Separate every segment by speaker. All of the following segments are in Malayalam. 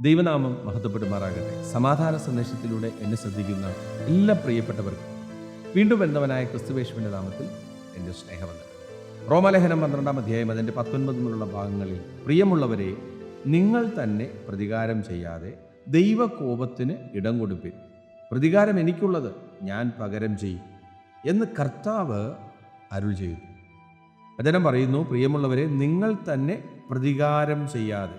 Speaker 1: ദൈവനാമം മഹത്വപ്പെടുമാറാകട്ടെ. സമാധാന സന്ദേശത്തിലൂടെ എന്നെ ശ്രദ്ധിക്കുന്ന എല്ലാ പ്രിയപ്പെട്ടവർക്കും വീണ്ടും വരുന്നവനായ ക്രിസ്തുവേശുവിൻ്റെ നാമത്തിൽ എൻ്റെ സ്നേഹവന്ദനം. റോമാലേഖനം 12-ാം അധ്യായം അതിൻ്റെ 19 മുതലുള്ള ഭാഗങ്ങളിൽ, പ്രിയമുള്ളവരെ, നിങ്ങൾ തന്നെ പ്രതികാരം ചെയ്യാതെ ദൈവകോപത്തിന് ഇടം കൊടുപ്പിൻ. പ്രതികാരം എനിക്കുള്ളത്, ഞാൻ പകരം ചെയ്യും എന്ന് കർത്താവ് അരുൾ ചെയ്തു. വചനം പറയുന്നു, പ്രിയമുള്ളവരെ, നിങ്ങൾ തന്നെ പ്രതികാരം ചെയ്യാതെ.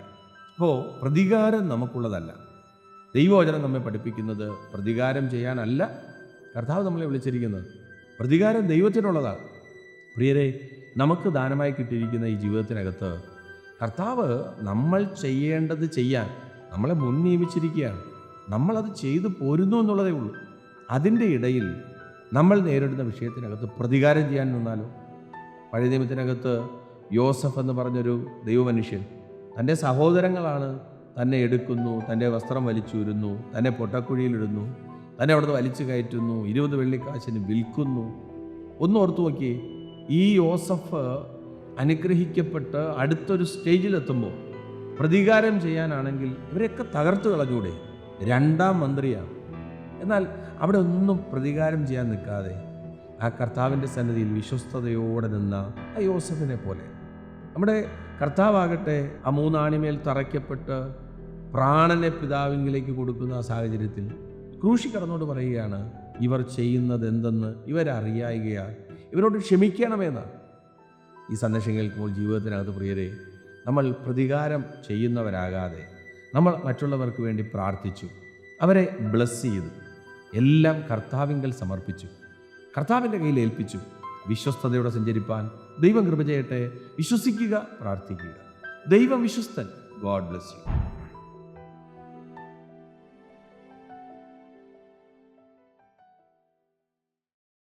Speaker 1: അപ്പോൾ പ്രതികാരം നമുക്കുള്ളതല്ല. ദൈവവചനം നമ്മെ പഠിപ്പിക്കുന്നത് പ്രതികാരം ചെയ്യാനല്ല കർത്താവ് നമ്മളെ വിളിച്ചിരിക്കുന്നത്. പ്രതികാരം ദൈവത്തിനുള്ളതാണ്. പ്രിയരെ, നമുക്ക് ദാനമായി കിട്ടിയിരിക്കുന്ന ഈ ജീവിതത്തിനകത്ത് കർത്താവ് നമ്മൾ ചെയ്യേണ്ടത് ചെയ്യാൻ നമ്മളെ മുൻ നിയമിച്ചിരിക്കുകയാണ്. നമ്മളത് ചെയ്തു പോരുന്നു എന്നുള്ളതേ ഉള്ളൂ. അതിൻ്റെ ഇടയിൽ നമ്മൾ നേരിടുന്ന വിഷയത്തിനകത്ത് പ്രതികാരം ചെയ്യാൻ നിന്നാലോ? പഴയ നിയമത്തിനകത്ത് യോസഫ് എന്ന് പറഞ്ഞൊരു ദൈവമനുഷ്യൻ തൻ്റെ സഹോദരങ്ങളാണ് തന്നെ എടുക്കുന്നു, തൻ്റെ വസ്ത്രം വലിച്ചൂരുന്നു, തന്നെ പൊട്ടക്കുഴിയിലിടുന്നു, തന്നെ അവിടുന്ന് വലിച്ചു കയറ്റുന്നു, 20 വെള്ളിക്കാശിന് വിൽക്കുന്നു. ഒന്ന് ഓർത്തു നോക്കിയേ, ഈ യോസഫ് അനുഗ്രഹിക്കപ്പെട്ട് അടുത്തൊരു സ്റ്റേജിലെത്തുമ്പോൾ പ്രതികാരം ചെയ്യാനാണെങ്കിൽ ഇവരെയൊക്കെ തകർത്ത് കളഞ്ഞൂടെ? 2ാം മന്ത്രിയാണ്. എന്നാൽ അവിടെ ഒന്നും പ്രതികാരം ചെയ്യാൻ നിൽക്കാതെ ആ കർത്താവിൻ്റെ സന്നിധിയിൽ വിശ്വസ്തയോടെ നിന്ന ആ യോസഫിനെ പോലെ നമ്മുടെ കർത്താവാകട്ടെ ആ 3 ആണിമേൽ തറയ്ക്കപ്പെട്ട് പ്രാണനെ പിതാവിങ്കിലേക്ക് കൊടുക്കുന്ന ആ സാഹചര്യത്തിൽ ക്രൂശി കടന്നോട് പറയുകയാണ്, ഇവർ ചെയ്യുന്നത് എന്തെന്ന് ഇവരറിയായികയാൽ ഇവരോട് ക്ഷമിക്കണമെന്നാണ്. ഈ സന്ദേശം കേൾക്കുമ്പോൾ ജീവിതത്തിനകത്ത്, പ്രിയരെ, നമ്മൾ പ്രതികാരം ചെയ്യുന്നവരാകാതെ നമ്മൾ മറ്റുള്ളവർക്ക് വേണ്ടി പ്രാർത്ഥിച്ചു, അവരെ ബ്ലസ് ചെയ്തു, എല്ലാം കർത്താവിങ്കൽ സമർപ്പിച്ചു, കർത്താവിൻ്റെ കയ്യിൽ ഏൽപ്പിച്ചു. വിശ്വസ്തയോടെ സഞ്ചരിപ്പാൻ ദൈവം കൃപ ചെയ്യട്ടെ. വിശ്വസിക്കുക, പ്രാർത്ഥിക്കുക. ദൈവം വിശ്വസ്തൻ. God bless U.